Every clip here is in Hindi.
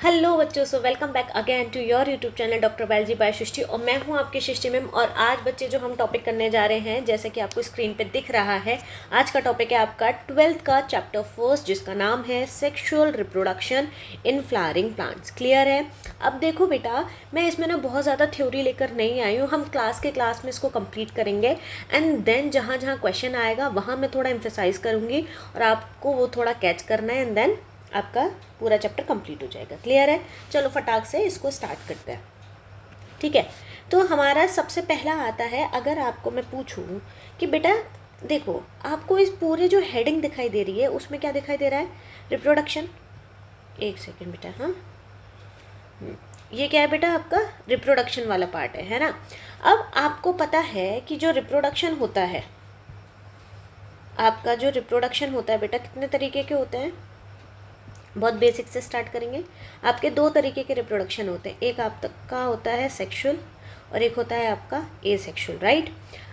हेलो बच्चों, so welcome back again to your YouTube channel doctor biology by Srishti. और मैं हूं आपकी सृष्टि मैम। और आज बच्चे जो हम टॉपिक करने जा रहे हैं, जैसे कि आपको स्क्रीन पे दिख रहा है, आज का टॉपिक है आपका 12th का चैप्टर फर्स्ट, जिसका नाम है sexual reproduction in flowering plants. Clear है? अब देखो बेटा, मैं इसमें ना बहुत ज़्यादा थ्योरी लेकर नहीं आई हूँ। हम क्लास में इसको कंप्लीट करेंगे एंड देन जहाँ जहाँ क्वेश्चन आएगा वहाँ मैं थोड़ा एम्फेसाइज करूँगी और आपको वो थोड़ा कैच करना है एंड देन आपका पूरा चैप्टर कंप्लीट हो जाएगा। क्लियर है? चलो फटाक से इसको स्टार्ट करते हैं। ठीक है, तो हमारा सबसे पहला आता है, अगर आपको मैं पूछूं कि बेटा देखो, आपको इस पूरे जो हेडिंग दिखाई दे रही है उसमें क्या दिखाई दे रहा है? रिप्रोडक्शन। एक सेकेंड बेटा, हाँ ये क्या है बेटा? आपका रिप्रोडक्शन वाला पार्ट है ना। अब आपको पता है कि जो रिप्रोडक्शन होता है, आपका जो रिप्रोडक्शन होता है बेटा, कितने तरीके के होते हैं? बहुत बेसिक से स्टार्ट करेंगे। आपके दो तरीके के रिप्रोडक्शन होते हैं, एक आपका होता है सेक्सुअल और एक होता है आपका एसेक्सुअल, राइट।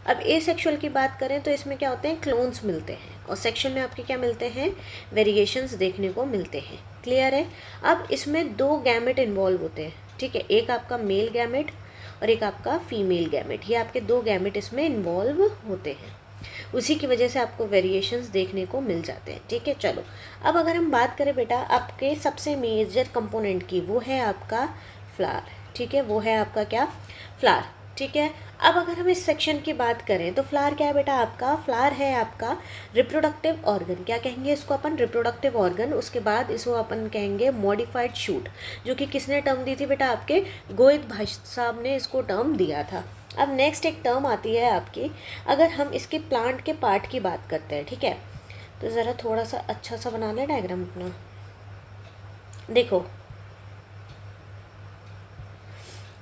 अब एसेक्सुअल की बात करें तो इसमें क्या होते हैं? क्लोन्स मिलते हैं। और सेक्सुअल में आपके क्या मिलते हैं? वेरिएशंस देखने को मिलते हैं। क्लियर है? अब इसमें दो गैमेट इन्वॉल्व होते हैं, ठीक है। एक आपका मेल गैमेट और एक आपका फीमेल गैमेट। ये आपके दो गैमेट इसमें इन्वॉल्व होते हैं, उसी की वजह से आपको वेरिएशंस देखने को मिल जाते हैं। ठीक है, चलो अब अगर हम बात करें बेटा आपके सबसे मेजर कंपोनेंट की, वो है आपका फ्लावर। ठीक है, वो है आपका क्या? फ्लावर। ठीक है, अब अगर हम इस सेक्शन की बात करें तो फ्लावर क्या है बेटा? आपका फ्लावर है आपका रिप्रोडक्टिव ऑर्गन। क्या कहेंगे इसको अपन? Reproductive organ. उसके बाद इसको अपन कहेंगे मॉडिफाइड शूट, जो कि किसने टर्म दी थी बेटा? आपके गोविंद भाई साहब ने इसको टर्म दिया था। अब नेक्स्ट एक टर्म आती है आपकी, अगर हम इसके प्लांट के पार्ट की बात करते हैं, ठीक है, तो ज़रा थोड़ा सा अच्छा सा बना लें डायग्राम अपना। देखो,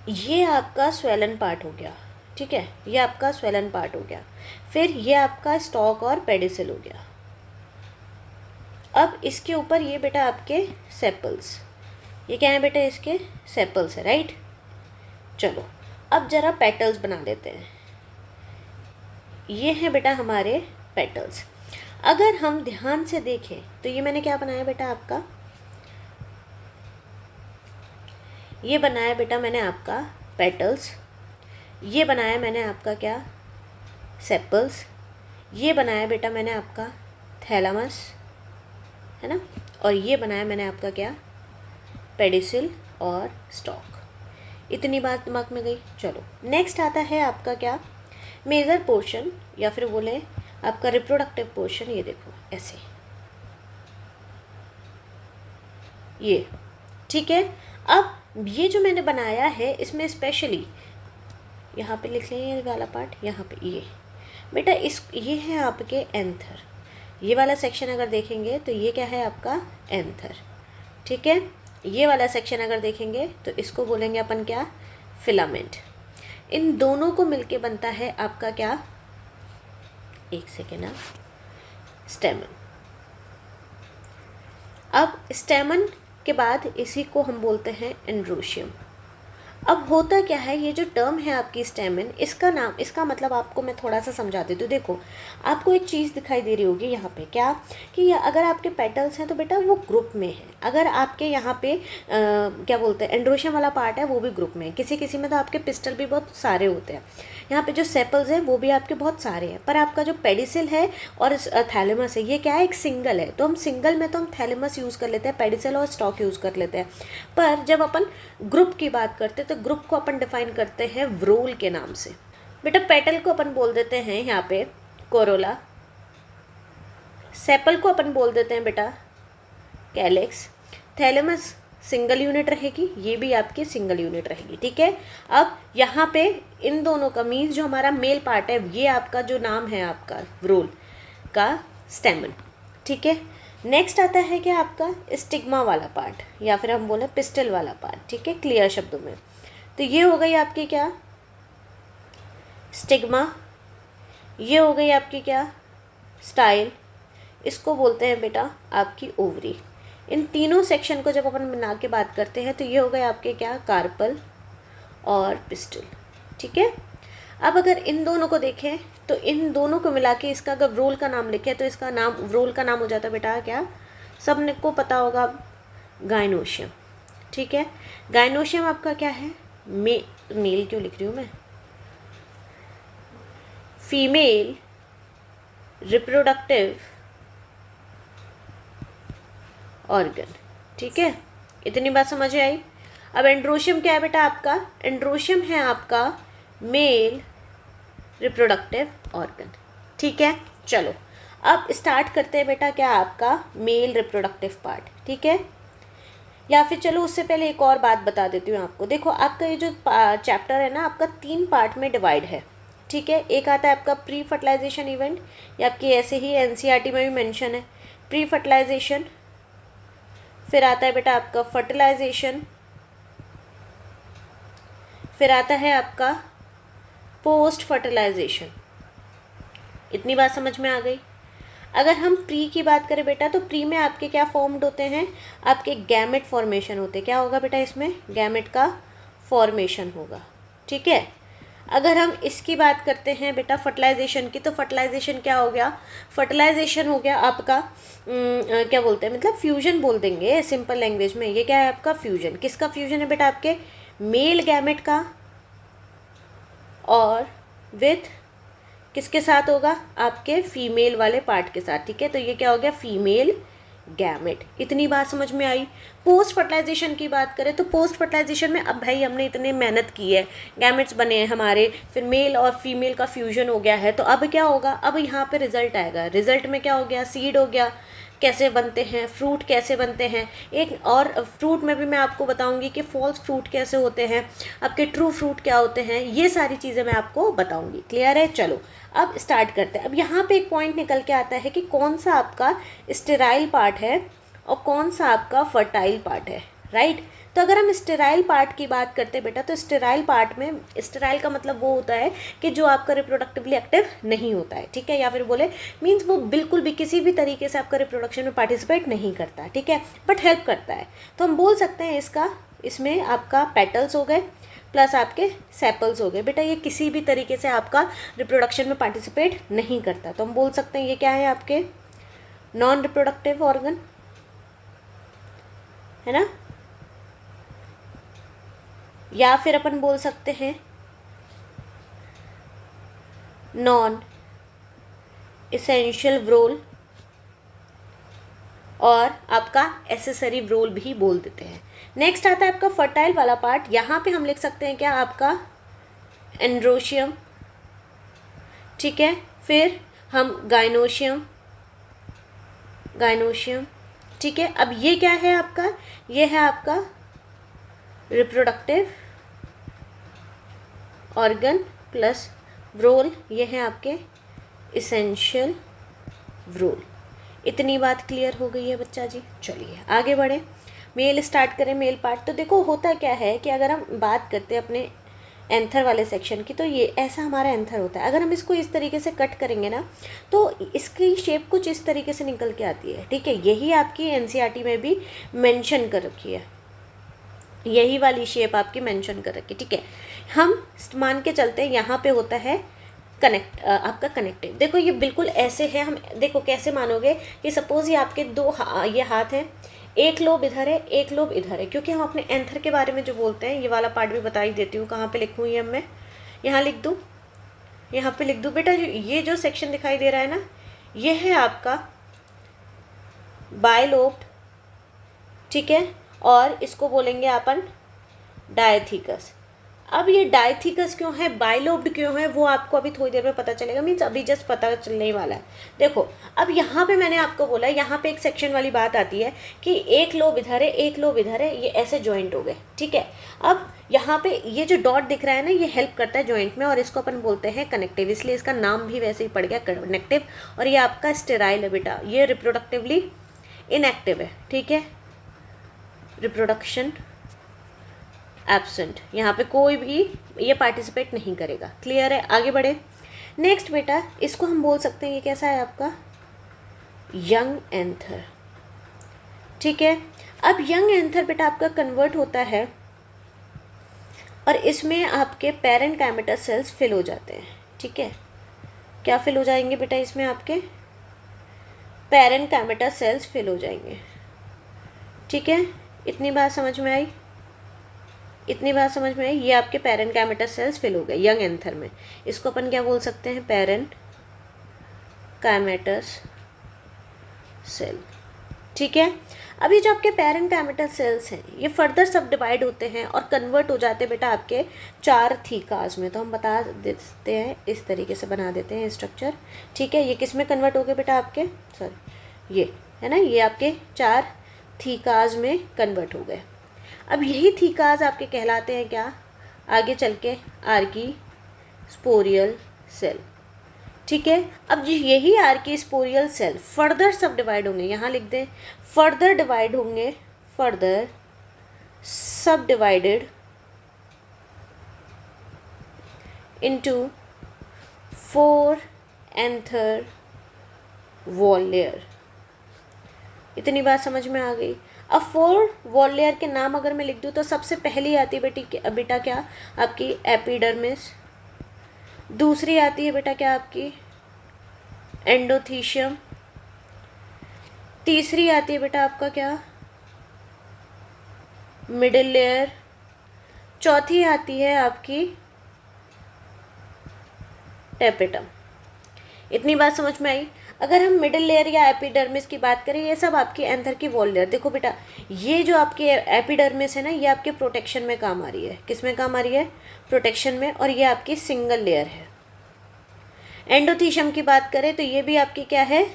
ये आपका स्वेलन पार्ट हो गया, ठीक है, ये आपका स्वेलन पार्ट हो गया। फिर ये आपका स्टॉक और पेडिसिल हो गया। अब इसके ऊपर ये बेटा आपके सेपल्स, ये क्या है बेटा? इसके सेपल्स है, राइट। चलो अब ज़रा पेटल्स बना लेते हैं। ये है बेटा हमारे पेटल्स। अगर हम ध्यान से देखें तो ये मैंने क्या बनाया बेटा? आपका ये बनाया बेटा मैंने आपका पेटल्स। ये बनाया मैंने आपका क्या? सेपल्स। ये बनाया बेटा मैंने आपका थैलामस, है ना। और ये बनाया मैंने आपका क्या? पेडिसिल और स्टॉक। इतनी बात दिमाग में गई। चलो नेक्स्ट आता है आपका क्या? मेजर पोर्शन, या फिर बोले आपका रिप्रोडक्टिव पोर्शन। ये देखो ऐसे, ये ठीक है। अब ये जो मैंने बनाया है इसमें स्पेशली यहाँ पे लिख लें ये वाला पार्ट, यहाँ पे ये बेटा ये है आपके एंथर। ये वाला सेक्शन अगर देखेंगे तो ये क्या है? आपका एंथर। ठीक है, ये वाला सेक्शन अगर देखेंगे तो इसको बोलेंगे अपन क्या? फिलामेंट। इन दोनों को मिलके बनता है आपका क्या? एक सेकेंड, स्टेमन। अब स्टेमन के बाद इसी को हम बोलते हैं एंड्रोशियम। अब होता क्या है, ये जो टर्म है आपकी स्टेमन, इसका नाम, इसका मतलब आपको मैं थोड़ा सा समझा देती हूँ। देखो, आपको एक चीज़ दिखाई दे रही होगी यहाँ पे, क्या कि अगर आपके पेटल्स हैं तो बेटा वो ग्रुप में है। अगर आपके यहाँ पे क्या बोलते हैं, एंड्रोशियम वाला पार्ट है, वो भी ग्रुप में है। किसी किसी में तो आपके पिस्टल भी बहुत सारे होते हैं। यहाँ पे जो सेपल्स हैं वो भी आपके बहुत सारे हैं, पर आपका जो पेडिसिल है और थैलेमस है, ये क्या है? एक सिंगल है। तो हम सिंगल में तो हम थैलेमस यूज़ कर लेते हैं, पेडिसिल और स्टॉक यूज़ कर लेते हैं। पर जब अपन ग्रुप की बात करते हैं तो ग्रुप को अपन डिफाइन करते हैं व्रोल के नाम से। बेटा पेटल को अपन बोल देते हैं यहाँ पे कोरोला, सेपल को अपन बोल देते हैं बेटा कैलेक्स, थैलेमस सिंगल यूनिट रहेगी, ये भी आपकी सिंगल यूनिट रहेगी। ठीक है, अब यहाँ पे इन दोनों का मीन्स जो हमारा मेल पार्ट है, ये आपका जो नाम है आपका व्रोल का स्टेमन। ठीक है, नेक्स्ट आता है क्या? आपका स्टिग्मा वाला पार्ट, या फिर हम बोले पिस्टल वाला पार्ट। ठीक है, क्लियर शब्दों में तो ये हो गई आपकी क्या? स्टिग्मा। ये हो गई आपकी क्या? स्टाइल। इसको बोलते हैं बेटा आपकी ओवरी। इन तीनों सेक्शन को जब अपन बना के बात करते हैं तो ये हो गए आपके क्या? कार्पल और पिस्टल। ठीक है, अब अगर इन दोनों को देखें तो इन दोनों को मिला के इसका अगर व्रोल का नाम लिखे तो इसका नाम, व्रोल का नाम हो जाता है बेटा क्या? सबने को पता होगा, गाइनोशियम। ठीक है। गाइनोशियम आपका क्या है, मेल क्यों लिख रही हूँ मैं, फीमेल रिप्रोडक्टिव ऑर्गन, ठीक है। इतनी बात समझ में आई। अब एंड्रोशियम क्या है बेटा आपका, एंड्रोशियम है आपका मेल रिप्रोडक्टिव ऑर्गन, ठीक है। चलो अब स्टार्ट करते हैं बेटा क्या आपका मेल रिप्रोडक्टिव पार्ट, ठीक है। या फिर चलो उससे पहले एक और बात बता देती हूँ आपको। देखो आपका ये जो चैप्टर है ना आपका 3 पार्ट में डिवाइड है, ठीक है। एक आता है आपका प्री फर्टिलाइजेशन इवेंट, या आपकी ऐसे ही एनसीईआरटी में भी मेंशन है प्री फर्टिलाइजेशन। फिर आता है बेटा आपका फर्टिलाइजेशन, फिर आता है आपका पोस्ट फर्टिलाइजेशन। इतनी बात समझ में आ गई। अगर हम प्री की बात करें बेटा तो प्री में आपके क्या फॉर्म्ड होते हैं, आपके गैमेट फॉर्मेशन होते हैं। क्या होगा बेटा इसमें, गैमेट का फॉर्मेशन होगा, ठीक है। अगर हम इसकी बात करते हैं बेटा फर्टिलाइजेशन की, तो फर्टिलाइजेशन क्या हो गया, फर्टिलाइजेशन हो गया आपका क्या बोलते हैं, मतलब फ्यूजन बोल देंगे सिंपल लैंग्वेज में। ये क्या है आपका फ्यूजन, किसका फ्यूजन है बेटा, आपके मेल गैमेट का और विथ किसके साथ होगा, आपके फीमेल वाले पार्ट के साथ, ठीक है। तो ये क्या हो गया, फीमेल गैमेट। इतनी बात समझ में आई। पोस्ट फर्टिलाइजेशन की बात करें तो पोस्ट फर्टिलाइजेशन में अब भाई हमने इतने मेहनत की है, गैमेट्स बने हैं हमारे, फिर मेल और फीमेल का फ्यूजन हो गया है, तो अब क्या होगा, अब यहाँ पे रिजल्ट आएगा। रिजल्ट में क्या हो गया, सीड हो गया, कैसे बनते हैं फ्रूट, कैसे बनते हैं, एक और फ्रूट में भी मैं आपको बताऊंगी कि फॉल्स फ्रूट कैसे होते हैं, आपके ट्रू फ्रूट क्या होते हैं, ये सारी चीज़ें मैं आपको बताऊंगी। क्लियर है। चलो अब स्टार्ट करते हैं। अब यहाँ पे एक पॉइंट निकल के आता है कि कौन सा आपका स्टेराइल पार्ट है और कौन सा आपका फर्टाइल पार्ट है, राइट। तो अगर हम स्टेराइल पार्ट की बात करते हैं बेटा, तो स्टेराइल पार्ट में, स्टेराइल का मतलब वो होता है कि जो आपका रिप्रोडक्टिवली एक्टिव नहीं होता है, ठीक है, या फिर बोले मीन्स वो बिल्कुल भी किसी भी तरीके से आपका रिप्रोडक्शन में पार्टिसिपेट नहीं करता, ठीक है, बट हेल्प करता है। तो हम बोल सकते हैं इसका, इसमें आपका पेटल्स हो गए प्लस आपके सेपल्स हो गए। बेटा ये किसी भी तरीके से आपका रिप्रोडक्शन में पार्टिसिपेट नहीं करता, तो हम बोल सकते हैं ये क्या है, आपके नॉन रिप्रोडक्टिव ऑर्गन, है ना। या फिर अपन बोल सकते हैं नॉन एसेंशियल व्रोल, और आपका एसेसरी व्रोल भी बोल देते हैं। नेक्स्ट आता है आपका फर्टाइल वाला पार्ट। यहाँ पे हम लिख सकते हैं क्या, आपका एंड्रोशियम, ठीक है। फिर हम गाइनोशियम, ठीक है। अब ये क्या है आपका, ये है आपका रिप्रोडक्टिव ऑर्गन प्लस व्रोल, ये है आपके एसेंशियल व्रोल। इतनी बात क्लियर हो गई है बच्चा जी। चलिए आगे बढ़े, मेल स्टार्ट करें, मेल पार्ट। तो देखो होता क्या है कि अगर हम बात करते हैं अपने एंथर वाले सेक्शन की, तो ये ऐसा हमारा एंथर होता है। अगर हम इसको इस तरीके से कट करेंगे ना, तो इसकी शेप कुछ इस तरीके से निकल के आती है, ठीक है। यही आपकी एनसीईआरटी में भी मेंशन कर रखी है, यही वाली शेप आपकी मेंशन कर रखी है, ठीक है। हम मान के चलते हैं यहाँ पे होता है कनेक्ट, आपका कनेक्टिव। देखो ये बिल्कुल ऐसे है, हम देखो कैसे मानोगे कि सपोज ये आपके ये हाथ हैं, एक लोब इधर है, एक लोब इधर है, क्योंकि हम अपने एंथर के बारे में जो बोलते हैं, ये वाला पार्ट भी बता ही देती हूँ। कहाँ पे लिखूँ ये, मैं यहाँ लिख दूँ, यहाँ पे लिख दूँ बेटा। ये जो सेक्शन दिखाई दे रहा है ना, ये है आपका बायलोब्ड, ठीक है, और इसको बोलेंगे अपन डायथीकस। अब ये डायथीकस क्यों है, बायलोब्ड क्यों है, वो आपको अभी थोड़ी देर में पता चलेगा, मीन्स अभी जस्ट पता चलने ही वाला है। देखो अब यहाँ पे मैंने आपको बोला, यहाँ पे एक सेक्शन वाली बात आती है कि एक लोब इधर है, एक लोब इधर है, ये ऐसे जॉइंट हो गए, ठीक है। अब यहाँ पे ये जो डॉट दिख रहा है ना, ये हेल्प करता है जॉइंट में, और इसको अपन बोलते हैं कनेक्टिव, इसलिए इसका नाम भी वैसे ही पड़ गया कनेक्टिव। और ये आपका स्टेराइल है बेटा, ये रिप्रोडक्टिवली इनएक्टिव है, ठीक है, रिप्रोडक्शन एब्सेंट, यहाँ पे कोई भी ये पार्टिसिपेट नहीं करेगा। क्लियर है। आगे बढ़े। नेक्स्ट बेटा, इसको हम बोल सकते हैं ये कैसा है आपका यंग एंथर, ठीक है। अब यंग एंथर बेटा आपका कन्वर्ट होता है और इसमें आपके पेरेंट गैमेटस सेल्स फिल हो जाते हैं, ठीक है। क्या फिल हो जाएंगे बेटा, इसमें आपके पेरेंट गैमेटस सेल्स फिल हो जाएंगे, ठीक है। इतनी बात समझ में आई। इतनी बात समझ में आई। ये आपके पैरेन्काइमेटस सेल्स फिल हो गए यंग एंथर में। इसको अपन क्या बोल सकते हैं, पैरेन्काइमेटस सेल। ठीक है। अब ये जो आपके पैरेन्काइमेटस सेल्स हैं ये फर्दर सब डिवाइड होते हैं और कन्वर्ट हो जाते हैं बेटा आपके 4 थीकाज में। तो हम बता देते हैं, इस तरीके से बना देते हैं स्ट्रक्चर। ठीक है। ये किस में कन्वर्ट हो गए बेटा आपके, सॉरी ये है ना, ये आपके 4 थीकाज में कन्वर्ट हो गए। अब यही थीकाज आपके कहलाते हैं क्या, आगे चल के आर्की स्पोरियल सेल। ठीक है। अब यही आर्की स्पोरियल सेल फर्दर सब डिवाइड होंगे, यहाँ लिख दें फर्दर डिवाइड होंगे, फर्दर सब divided into 4 anther wall layer. इतनी बात समझ में आ गई। अब 4 वॉल लेयर के नाम अगर मैं लिख दूँ तो सबसे पहली आती है बेटा क्या आपकी एपिडर्मिस, दूसरी आती है बेटा क्या आपकी एंडोथीशियम, तीसरी आती है बेटा आपका क्या मिडिल लेयर, चौथी आती है आपकी टेपेटम। इतनी बात समझ में आई। अगर हम मिडिल लेयर या एपिडर्मिस की बात करें, ये सब आपकी एंथर की वॉल लेयर। देखो बेटा ये जो आपकी एपिडर्मिस है ना, ये आपके प्रोटेक्शन में काम आ रही है। किस में काम आ रही है, प्रोटेक्शन में। और ये आपकी सिंगल लेयर है। एंडोथीशियम की बात करें तो ये भी आपकी क्या है,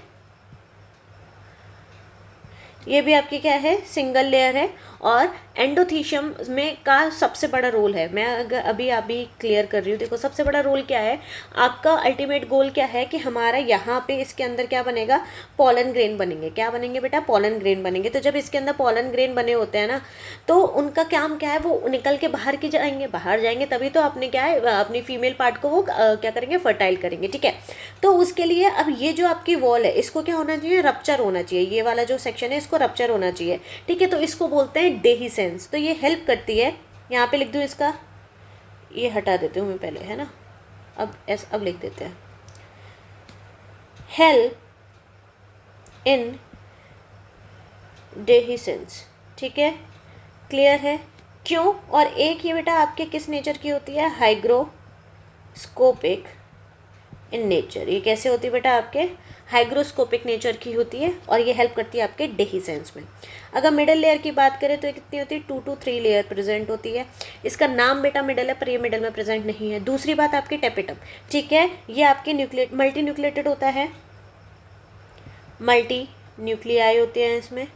ये भी आपकी क्या है, सिंगल लेयर है। और एंडोथीशियम में का सबसे बड़ा रोल है, मैं अगर अभी क्लियर कर रही हूँ। देखो सबसे बड़ा रोल क्या है आपका, अल्टीमेट गोल क्या है कि हमारा यहाँ पे इसके अंदर क्या बनेगा, पॉलन ग्रेन बनेंगे। क्या बनेंगे बेटा, पॉलन ग्रेन बनेंगे। तो जब इसके अंदर पॉलन ग्रेन बने होते हैं ना, तो उनका काम क्या है, वो निकल के बाहर की जाएंगे, बाहर जाएंगे तभी तो अपने क्या है अपनी फीमेल पार्ट को वो क्या करेंगे, फर्टाइल करेंगे। ठीक है। तो उसके लिए अब ये जो आपकी वॉल है इसको क्या होना चाहिए, रप्चर होना चाहिए। ये वाला जो सेक्शन है इसको रप्चर होना चाहिए। ठीक है। तो इसको बोलते हैं डेहिसेंस। तो ये हेल्प करती है, यहाँ पे लिख दूँ इसका, ये हटा देती हूँ मैं पहले, है ना। अब लिख देते हैं हेल्प इन डेहिसेंस। ठीक है, क्लियर है। क्यों, और एक ये बेटा आपके किस नेचर की होती है, हाइग्रोस्कोपिक इन नेचर। ये कैसे होती है बेटा आपके, हाइग्रोस्कोपिक नेचर की होती है और ये हेल्प करती है आपके डेहिसेंस में। अगर मिडल लेयर की बात करें तो ये कितनी होती है, 2 to 3 लेयर प्रेजेंट होती है। इसका नाम बेटा मिडल है पर ये मिडल में प्रेजेंट नहीं है। दूसरी बात आपकी टेपेटम। ठीक है, ये आपके मल्टी न्यूक्लिएटेड होता है, मल्टी न्यूक्लियाई होते हैं इसमें।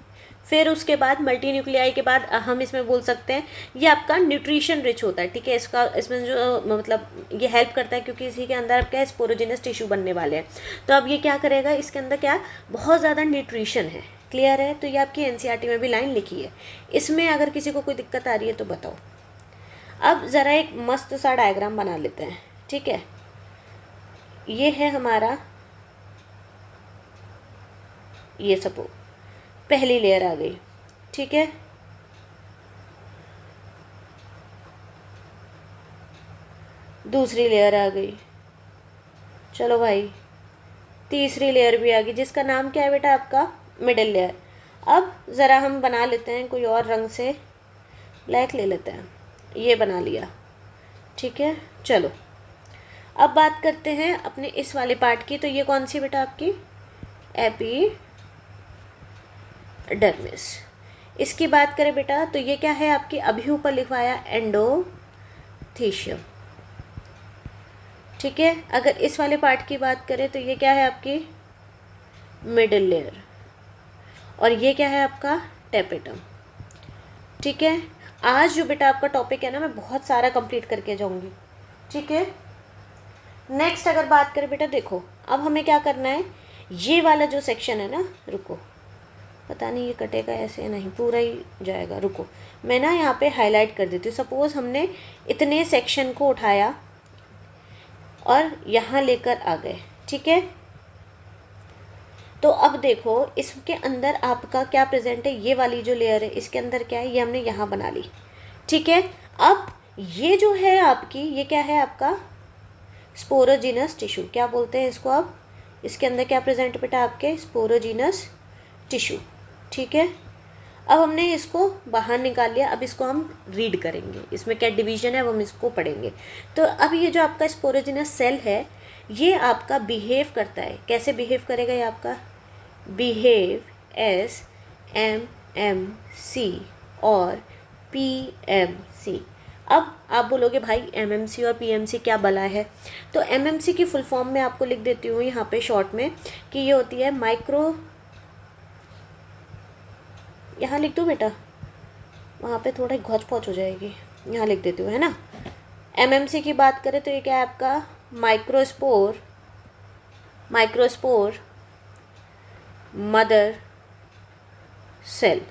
फिर उसके बाद मल्टी न्यूक्लियाई के बाद हम इसमें बोल सकते हैं ये आपका न्यूट्रिशन रिच होता है। ठीक है, इसमें जो मतलब ये हेल्प करता है क्योंकि इसी के अंदर आपका स्पोरोजिनस टिश्यू बनने वाले हैं। तो अब ये क्या करेगा, इसके अंदर क्या बहुत ज़्यादा न्यूट्रिशन है। क्लियर है। तो ये आपकी एनसीईआरटी में भी लाइन लिखी है। इसमें अगर किसी को कोई दिक्कत आ रही है तो बताओ। अब ज़रा एक मस्त सा डायग्राम बना लेते हैं। ठीक है, ये है हमारा, ये सपोज पहली लेयर आ गई। ठीक है, दूसरी लेयर आ गई, चलो भाई तीसरी लेयर भी आ गई जिसका नाम क्या है बेटा आपका मिडिल लेयर। अब ज़रा हम बना लेते हैं कोई और रंग से, ब्लैक ले लेते हैं, ये बना लिया। ठीक है, चलो अब बात करते हैं अपने इस वाले पार्ट की। तो ये कौन सी बेटा आपकी एपिडर्मिस। इसकी बात करें बेटा तो ये क्या है आपकी, अभी ऊपर लिखवाया एंडोथीशियम। ठीक है, अगर इस वाले पार्ट की बात करें तो ये क्या है आपकी मिडिल लेयर और ये क्या है आपका टेपेटम। ठीक है, आज जो बेटा आपका टॉपिक है ना मैं बहुत सारा कंप्लीट करके जाऊंगी। ठीक है, नेक्स्ट अगर बात करें बेटा, देखो अब हमें क्या करना है, ये वाला जो सेक्शन है ना, रुको पता नहीं ये कटेगा ऐसे या नहीं, पूरा ही जाएगा। रुको मैं ना यहाँ पे हाईलाइट कर देती हूँ। सपोज़ हमने इतने सेक्शन को उठाया और यहाँ लेकर आ गए। ठीक है, तो अब देखो इसके अंदर आपका क्या प्रेजेंट है, ये वाली जो लेयर है इसके अंदर क्या है, ये हमने यहाँ बना ली। ठीक है, अब ये जो है आपकी, ये क्या है आपका स्पोरोजिनस टिश्यू, क्या बोलते हैं इसको। अब इसके अंदर क्या प्रेजेंट बेटा आपके स्पोरोजिनस टिश्यू। ठीक है, अब हमने इसको बाहर निकाल लिया, अब इसको हम रीड करेंगे, इसमें क्या डिवीजन है वो हम इसको पढ़ेंगे। तो अब ये जो आपका स्पोरोजिनस सेल है ये आपका बिहेव करता है, कैसे बिहेव करेगा ये आपका, बिहेव एस MMC और PMC। अब आप बोलोगे भाई MMC और PMC क्या बला है, तो MMC की फुल फॉर्म में आपको लिख देती हूँ यहाँ पे शॉर्ट में कि ये होती है माइक्रो, यहाँ लिख दो बेटा, वहाँ पे थोड़ा घौच पौच हो जाएगी, यहाँ लिख देती हूँ, है ना। MMC की बात करें तो ये क्या है आपका माइक्रोस्पोर मदर सेल।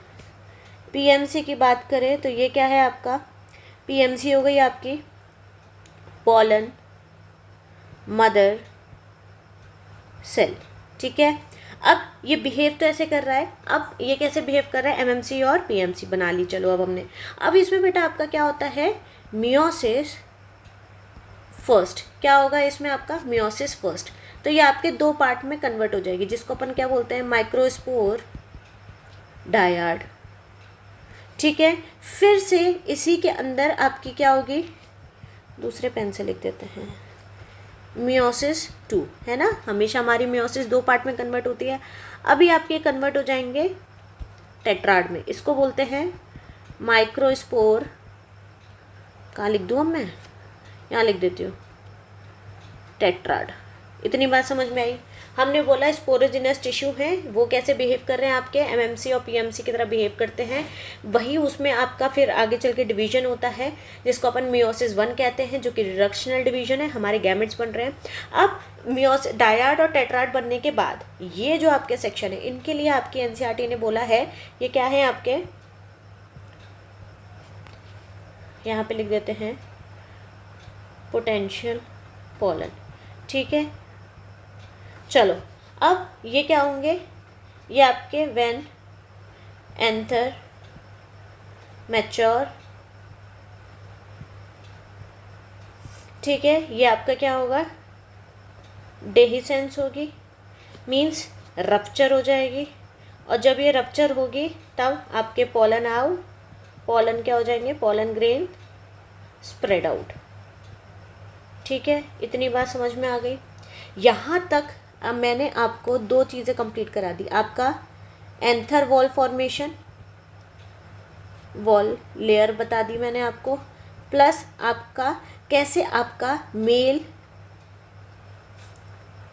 PMC की बात करें तो ये क्या है आपका, PMC हो गई आपकी पोलन मदर सेल, ठीक है। अब ये बिहेव तो ऐसे कर रहा है, अब ये कैसे बिहेव कर रहा है, MMC और PMC बना ली। चलो अब हमने, अब इसमें बेटा आपका क्या होता है, मियोसिस फर्स्ट, क्या होगा इसमें आपका मियोसिस फर्स्ट। तो ये आपके दो पार्ट में कन्वर्ट हो जाएगी, जिसको अपन क्या बोलते हैं, माइक्रोस्पोर डायड, ठीक है। फिर से इसी के अंदर आपकी क्या होगी, दूसरे पेन से लिख देते हैं, मियोसिस 2, है ना। हमेशा हमारी मियोसिस दो पार्ट में कन्वर्ट होती है। अभी आपके कन्वर्ट हो जाएंगे टेट्राड में, इसको बोलते हैं माइक्रोस्पोर, कहाँ लिख दूँ अब मैं, यहाँ लिख देती हूँ टेट्राड। इतनी बात समझ में आई। हमने बोला स्पोरोजिनस टिश्यू हैं, वो कैसे बिहेव कर रहे हैं आपके, MMC और PMC की तरह बिहेव करते हैं। वही उसमें आपका फिर आगे चल के डिवीजन होता है, जिसको अपन मियोसिस 1 कहते हैं, जो कि रिडक्शनल डिवीजन है, हमारे गैमेट्स बन रहे हैं। अब मियोसिस डायड और टेट्राड बनने के बाद ये जो आपके सेक्शन है, इनके लिए आपकी NCERT ने बोला है, ये क्या है आपके, यहाँ पे लिख देते हैं पोटेंशियल पोलन, ठीक है। चलो अब ये क्या होंगे, ये आपके व्हेन एंथर मैच्योर, ठीक है। ये आपका क्या होगा, डेहिसेंस होगी, मीन्स रप्चर हो जाएगी, और जब ये रप्चर होगी तब आपके पोलन पोलन क्या हो जाएंगे, पोलन ग्रेन स्प्रेड आउट, ठीक है। इतनी बात समझ में आ गई। यहाँ तक अब मैंने आपको दो चीज़ें कंप्लीट करा दी, आपका anther wall formation, wall layer बता दी मैंने आपको, प्लस आपका कैसे आपका मेल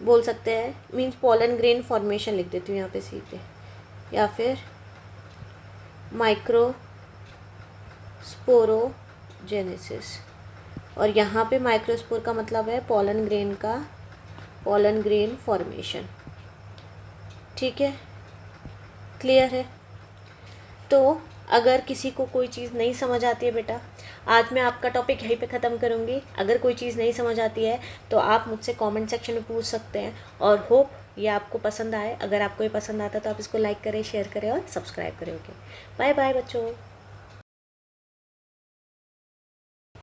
बोल सकते हैं, मीन्स पोलन ग्रेन फॉर्मेशन लिख देती हूँ यहाँ पे सीधे, या फिर माइक्रो स्पोरोजेनेसिस, और यहाँ पे माइक्रोस्पोर का मतलब है पोलन ग्रेन फॉर्मेशन, ठीक है। क्लियर है। तो अगर किसी को कोई चीज़ नहीं समझ आती है बेटा, आज मैं आपका टॉपिक यहीं पे ख़त्म करूँगी। अगर कोई चीज़ नहीं समझ आती है तो आप मुझसे कमेंट सेक्शन में पूछ सकते हैं, और होप ये आपको पसंद आए। अगर आपको ये पसंद आता है तो आप इसको लाइक करें, शेयर करें और सब्सक्राइब करें। ओके, बाय बाय बच्चों।